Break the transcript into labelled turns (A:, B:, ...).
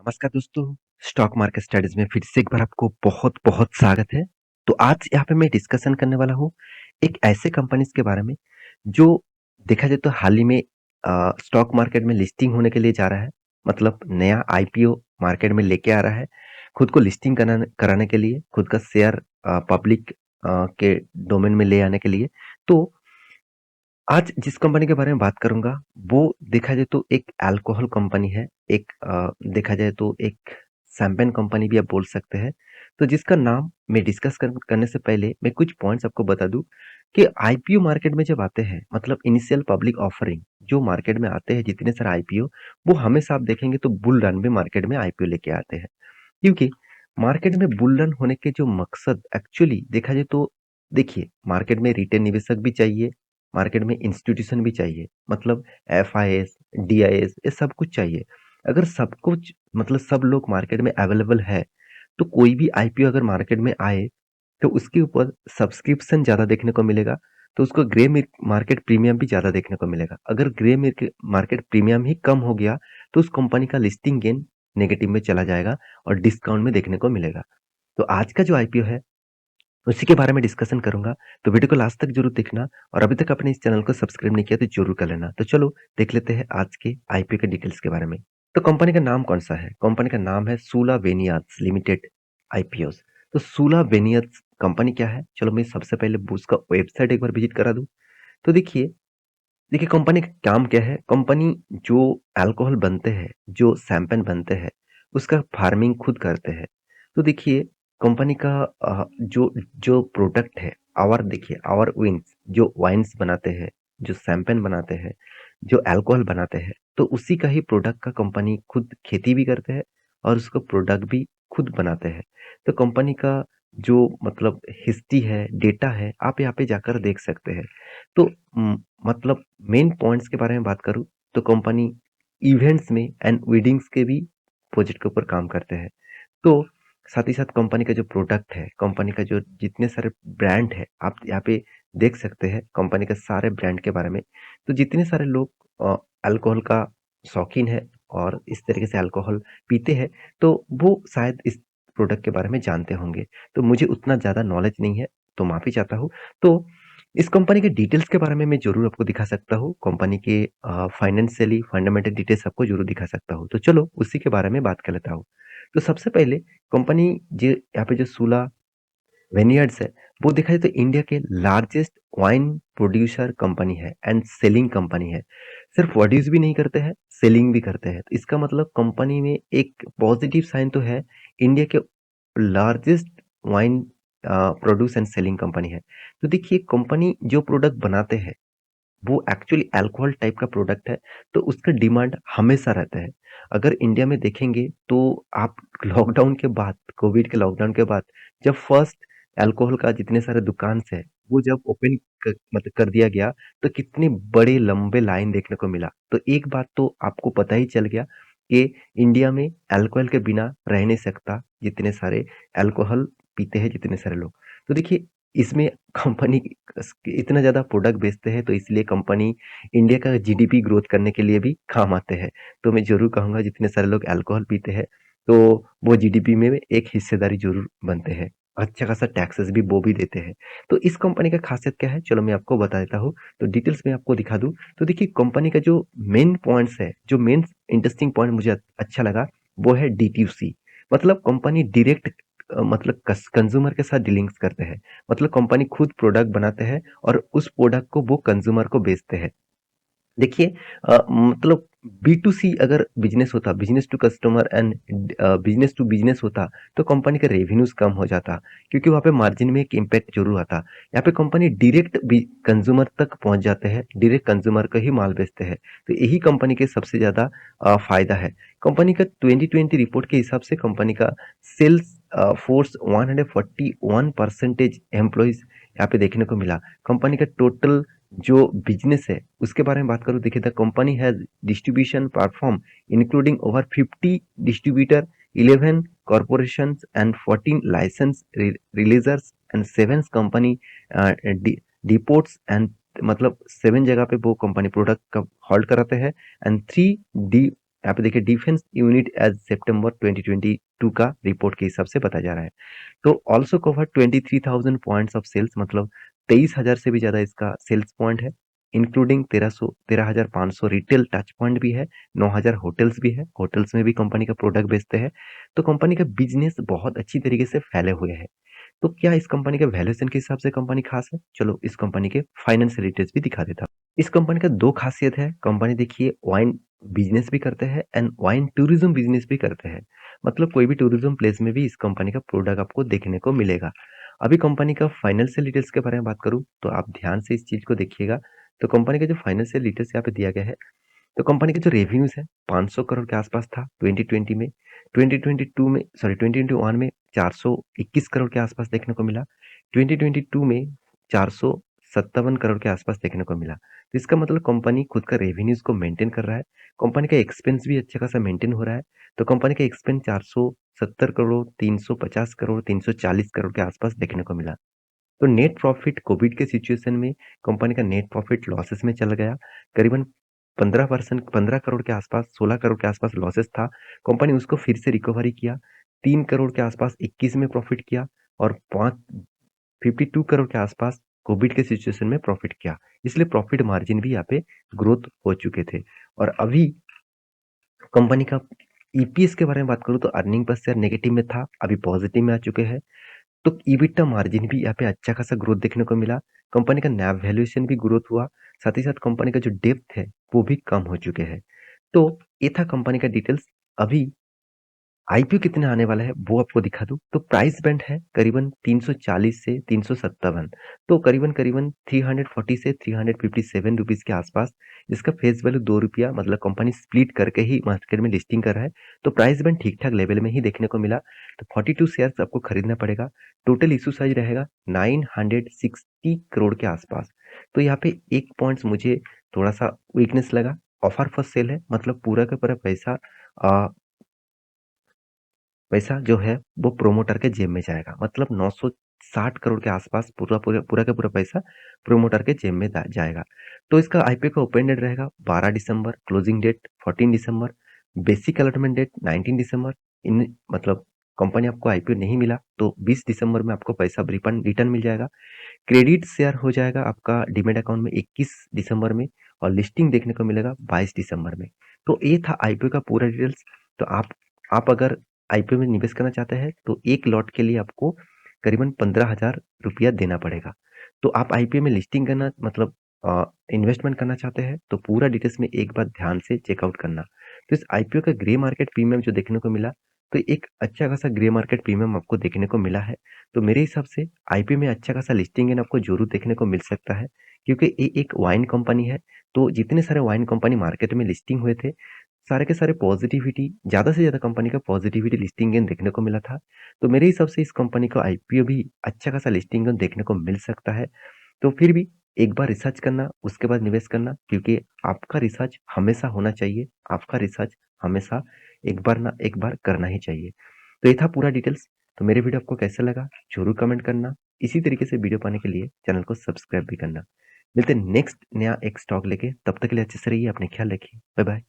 A: नमस्कार दोस्तों, stock market studies में फिर से एक बार आपको बहुत-बहुत स्वागत है। तो आज यहाँ पे मैं डिस्कशन करने वाला हूँ एक ऐसे कंपनीज के बारे में जो देखा जाए तो हाल ही में स्टॉक मार्केट में लिस्टिंग होने के लिए जा रहा है। मतलब नया आईपीओ मार्केट में लेके आ रहा है, खुद को लिस्टिंग कराने कराने के लिए, खुद का शेयर पब्लिक के डोमेन में ले आने के लिए। तो आज जिस कंपनी के बारे में बात करूँगा, वो देखा जाए तो एक अल्कोहल कंपनी है। एक देखा जाए तो एक शैम्पेन कंपनी भी आप बोल सकते हैं। तो जिसका नाम मैं डिस्कस करने से पहले मैं कुछ पॉइंट्स आपको बता दूँ कि आईपीओ मार्केट में जब आते हैं, मतलब इनिशियल पब्लिक ऑफरिंग जो मार्केट में आते हैं जितने सारे आईपीओ, वो हमेशा आप देखेंगे तो बुल रन में मार्केट में आईपीओ लेके आते हैं। क्योंकि मार्केट में बुल रन होने के जो मकसद एक्चुअली देखा जाए तो देखिए, मार्केट में रिटेल निवेशक भी चाहिए, मार्केट में इंस्टीट्यूशन भी चाहिए, मतलब एफआईएस, डीआईएस ये सब कुछ चाहिए। अगर सब कुछ मतलब सब लोग मार्केट में अवेलेबल है, तो कोई भी आईपीओ अगर मार्केट में आए, तो उसके ऊपर सब्सक्रिप्शन ज़्यादा देखने को मिलेगा, तो उसको मार्केट प्रीमियम भी ज़्यादा देखने को मिलेगा। अगर मार्केट प्रीमियम ही कम हो गया, तो उस कंपनी का लिस्टिंग गेन नेगेटिव में चला जाएगा और डिस्काउंट में देखने को मिलेगा। तो आज का जो आईपीओ है, उसी के बारे में डिस्कशन करूँगा, तो वीडियो को लास्ट तक ज़रूर देखना और अभी तक आपने इस चैनल को सब्सक्राइब नहीं किया तो ज़रूर कर लेना। तो चलो देख लेते हैं आज के आईपीओ के डिटेल्स के बारे में। तो कंपनी का नाम कौन-सा है? कंपनी का नाम है सूला वेनियार्स लिमिटेड आईपीओस। तो सूला वेनियर्स कंपनी क्या है? चलो मैं सबसे पहले उसका वेबसाइट एक बार विज़िट करा दूँ। तो देखिए कंपनी का काम क्या है? कंपनी जो अल्कोहल बनते हैं, जो शैंपेन बनते हैं, उसका फार्मिंग खुद करते हैं। तो देखिए कंपनी का जो जो प्रोडक्ट है, आवर विन्स जो वाइन्स बनाते हैं, जो शैंपेन बनाते हैं, जो अल्कोहल बनाते हैं, तो उसी का ही प्रोडक्ट का कंपनी खुद खेती भी करते हैं और उसका प्रोडक्ट भी खुद बनाते हैं। तो कंपनी का जो मतलब हिस्ट्री है, डेटा है, आप यहाँ पे जाकर देख सकते हैं। तो मतलब मेन पॉइंट्स के बारे में बात करूँ तो कंपनी इवेंट्स में एंड वेडिंग्स के भी प्रोजेक्ट के ऊपर काम करते हैं। तो साथ ही साथ कंपनी का जो प्रोडक्ट है, कंपनी का जो जितने सारे ब्रांड है, आप यहाँ पे देख सकते हैं कंपनी के सारे ब्रांड के बारे में। तो जितने सारे लोग अल्कोहल का शौकीन है और इस तरीके से अल्कोहल पीते हैं, तो वो शायद इस प्रोडक्ट के बारे में जानते होंगे। तो मुझे उतना ज़्यादा नॉलेज नहीं है, तो माफ़ी चाहता हूँ। तो इस कंपनी के डिटेल्स के बारे में मैं ज़रूर आपको दिखा सकता हूँ। कंपनी के फाइनेंशियली फंडामेंटल डिटेल्स आपको ज़रूर दिखा सकता हूँ। तो चलो उसी के बारे में बात कर लेता हूँ। तो सबसे पहले कंपनी यहाँ पे जो सूला विनयर्ड्स है, वो देखा जाए तो इंडिया के लार्जेस्ट वाइन प्रोड्यूसर कंपनी है एंड सेलिंग कंपनी है। सिर्फ प्रोड्यूस भी नहीं करते हैं, सेलिंग भी करते हैं। तो इसका मतलब कंपनी में एक पॉजिटिव साइन तो है, इंडिया के largest wine produce and selling company है। तो देखिए कंपनी जो प्रोडक्ट बनाते हैं, वो एक्चुअली अल्कोहल टाइप का प्रोडक्ट है, तो उसका डिमांड हमेशा रहता है। अगर इंडिया में देखेंगे तो आप लॉकडाउन के बाद, कोविड के लॉकडाउन के बाद जब फर्स्ट अल्कोहल का जितने सारे दुकान है, वो जब ओपन मतलब कर दिया गया, तो कितने बड़े लंबे लाइन देखने को मिला। तो एक बात तो आपको पता ही चल गया कि इंडिया में अल्कोहल के बिना रह नहीं सकता, जितने सारे अल्कोहल पीते हैं जितने सारे लोग। तो देखिए इसमें कंपनी इतना ज़्यादा प्रोडक्ट बेचते हैं तो इसलिए कंपनी इंडिया का जीडीपी ग्रोथ करने के लिए भी काम आते हैं। तो मैं ज़रूर कहूँगा जितने सारे लोग अल्कोहल पीते हैं, तो वो जीडीपी में एक हिस्सेदारी ज़रूर बनते हैं। अच्छा खासा टैक्सेस भी वो भी देते हैं। तो इस कंपनी का खासियत क्या है? चलो मैं आपको बता देता हूँ। तो डिटेल्स में आपको दिखा दूँ। तो देखिए कंपनी का जो मेन पॉइंट्स है, जो मेन इंटरेस्टिंग पॉइंट मुझे अच्छा लगा, वो है डीटूसी। मतलब कंपनी डायरेक्ट मतलब कंज्यूमर के साथ डीलिंग्स करते हैं। मतलब कंपनी खुद प्रोडक्ट बनाते हैं और उस प्रोडक्ट को वो कंज्यूमर को बेचते हैं। देखिए मतलब बी टू सी अगर बिजनेस होता, business to customer and business to business होता, तो कंपनी का रेवेन्यूज कम हो जाता, क्योंकि वहाँ पे मार्जिन में एक इम्पैक्ट जरूर आता। यहाँ पे कंपनी डायरेक्ट कंज्यूमर तक पहुंच जाते हैं, डायरेक्ट कंज्यूमर को ही माल बेचते हैं। तो यही कंपनी के सबसे ज्यादा फायदा है। कंपनी का 2020 रिपोर्ट के हिसाब से कंपनी का सेल्स फोर्स 141% एम्प्लॉइज यहाँ पे देखने को मिला। कंपनी का टोटल जो बिजनेस है उसके बारे में बात करूँ, देखिए the company has distribution platform including over 50 distributor, 11 corporations and 14 license releasers and 7 company depots and मतलब 7 जगह पे वो कंपनी प्रोडक्ट का होल्ड कराते हैं एंड 3 यहाँ पे देखिए डिफेंस यूनिट एज सितंबर 2022 का रिपोर्ट के हिसाब से बताया जा रहा है। तो also cover 23,000 points of sales, मतलब 23,000 से भी ज्यादा इसका सेल्स पॉइंट है, इंक्लूडिंग 13,500 रिटेल टच पॉइंट भी है, 9,000 होटल्स भी है, होटल्स में भी कंपनी का प्रोडक्ट बेचते हैं। तो कंपनी का बिजनेस बहुत अच्छी तरीके से फैले हुए है। तो क्या इस कंपनी के वैल्यूएशन के हिसाब से कंपनी खास है? चलो इस कंपनी के फाइनेंशियल डिटेल्स भी दिखा देता हूँ। इस कंपनी का दो खासियत है। कंपनी देखिए वाइन बिजनेस भी करते हैं एंड वाइन टूरिज्म बिजनेस भी करते हैं। मतलब कोई भी टूरिज्म प्लेस में भी इस कंपनी का प्रोडक्ट आपको देखने को मिलेगा। अभी कंपनी का फाइनेंशियल डिटेल्स के बारे में बात करूं तो आप ध्यान से इस चीज को देखिएगा। तो कंपनी का जो फाइनेंशियल डिटेल्स यहाँ पे दिया गया है, तो कंपनी के जो रेवेन्यूज है 500 करोड़ के आसपास था 2020 में। 2022 में, सॉरी 2021 में 421 करोड़ के आसपास देखने को मिला। 2022 में 457 करोड़ के आसपास देखने को मिला। तो इसका मतलब कंपनी खुद का रेवेन्यूज को मेंटेन कर रहा है। कंपनी का एक्सपेंस भी अच्छा खासा मेंटेन हो रहा है। तो कंपनी का एक्सपेंस 470 करोड़, 350 करोड़, 340 करोड़ के आसपास देखने को मिला। तो नेट प्रॉफिट कोविड के सिचुएशन में कंपनी का नेट प्रॉफिट लॉसेस में चला गया। करीबन 15% 15 करोड़ के आसपास, 16 करोड़ के आसपास लॉसेस था। कंपनी उसको फिर से रिकवरी किया, 3 करोड़ के आसपास 21 में प्रॉफिट किया और 52 करोड़ के आसपास कोविड के सिचुएशन में प्रॉफिट किया। इसलिए प्रॉफिट मार्जिन भी यहाँ पे ग्रोथ हो चुके थे। और अभी कंपनी का ईपीएस के बारे में बात करूं तो अर्निंग पर शेयर नेगेटिव में था, अभी पॉजिटिव में आ चुके हैं। तो ईबिटा मार्जिन भी यहाँ पे अच्छा खासा ग्रोथ देखने को मिला। कंपनी का नैव वैल्यूएशन भी ग्रोथ हुआ। साथ ही साथ कंपनी का जो डेप्थ है वो भी कम हो चुके हैं। तो ये था कंपनी का डिटेल्स। अभी आईपीओ कितने आने वाला है वो आपको दिखा दूं तो प्राइस बैंड है करीबन 340 से 357, तो करीबन करीबन 340 से 357 रुपीज के आसपास। इसका फेस वैल्यू ₹2, मतलब कंपनी स्प्लिट करके ही मार्केट में लिस्टिंग कर रहा है। तो प्राइस बैंड ठीक ठाक लेवल में ही देखने को मिला। तो 42 शेयर्स आपको खरीदना पड़ेगा। टोटल इशू साइज रहेगा 960 करोड़ के आसपास। तो यहाँ पे एक पॉइंट्स मुझे थोड़ा सा वीकनेस लगा। ऑफर फॉर सेल है, मतलब पूरा का पूरा पैसा पैसा जो है वो प्रोमोटर के जेब में जाएगा। मतलब 960 करोड़ के आसपास पूरा पूरा पूरा का पूरा पैसा प्रोमोटर के जेब में जाएगा। तो इसका आईपीओ का ओपन डेट रहेगा 12 दिसंबर, क्लोजिंग डेट 14 दिसंबर, बेसिक अलॉटमेंट डेट 19 दिसंबर। इन मतलब कंपनी आपको आईपीओ नहीं मिला तो 20 दिसंबर में आपको पैसा रिटर्न मिल जाएगा। क्रेडिट शेयर हो जाएगा आपका डीमेट अकाउंट में 21 दिसंबर में और लिस्टिंग देखने को मिलेगा 22 दिसंबर में। तो ये था आईपीओ का पूरा डिटेल्स। तो आप अगर आईपीओ में निवेश करना चाहते हैं तो एक लॉट के लिए आपको करीबन 15,000 रुपया देना पड़ेगा। तो आप आईपीओ में लिस्टिंग करना मतलब इन्वेस्टमेंट करना चाहते हैं तो पूरा डिटेल्स में एक बार ध्यान से चेकआउट करना। तो इस आईपीओ का ग्रे मार्केट प्रीमियम जो देखने को मिला, तो एक अच्छा खासा ग्रे मार्केट प्रीमियम आपको देखने को मिला है। तो मेरे हिसाब से आईपीओ में अच्छा खासा लिस्टिंग गेन आपको जरूर देखने को मिल सकता है, क्योंकि ये एक वाइन कंपनी है। तो जितने सारे वाइन कंपनी मार्केट में लिस्टिंग हुए थे, सारे के सारे पॉजिटिविटी, ज़्यादा से ज़्यादा कंपनी का पॉजिटिविटी लिस्टिंग गेन देखने को मिला था। तो मेरे हिसाब से इस कंपनी को आईपीओ भी अच्छा खासा लिस्टिंग गेन देखने को मिल सकता है। तो फिर भी एक बार रिसर्च करना, उसके बाद निवेश करना, क्योंकि आपका रिसर्च हमेशा होना चाहिए। आपका रिसर्च हमेशा एक बार करना ही चाहिए। तो ये था पूरा डिटेल्स। तो मेरे वीडियो आपको कैसा लगा जरूर कमेंट करना। इसी तरीके से वीडियो पाने के लिए चैनल को सब्सक्राइब भी करना। मिलते हैं नेक्स्ट नया एक स्टॉक लेके, तब तक के लिए अच्छे से रहिए, अपने ख्याल रखिए, बाय बाय।